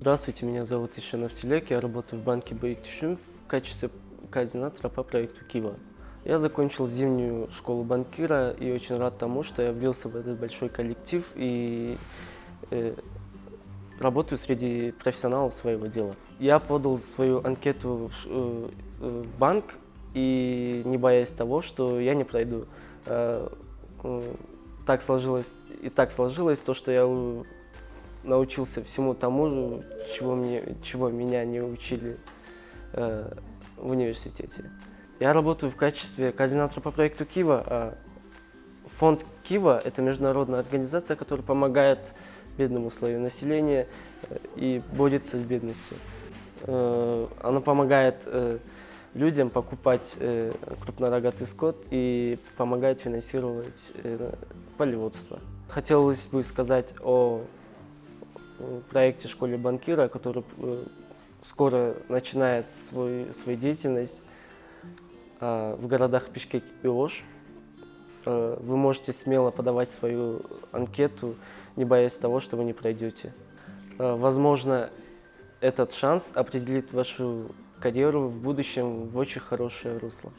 Здравствуйте, меня зовут Ишен Автилек, я работаю в банке Бейктишин в качестве координатора по проекту Кива. Я закончил зимнюю школу банкира и очень рад тому, что я влился в этот большой коллектив и работаю среди профессионалов своего дела. Я подал свою анкету в банк и не боясь того, что я не пройду. Так сложилось то, что я научился всему тому, чего меня не учили в университете. Я работаю в качестве координатора по проекту Кива. Фонд Кива – это международная организация, которая помогает бедному слою населения и борется с бедностью. Она помогает людям покупать крупнорогатый скот и помогает финансировать полеводство. Хотелось бы сказать о проекте «Школе банкира», который скоро начинает свою деятельность в городах Бишкек и Ош. Вы можете смело подавать свою анкету, не боясь того, что вы не пройдете. Возможно, этот шанс определит вашу карьеру в будущем в очень хорошее русло.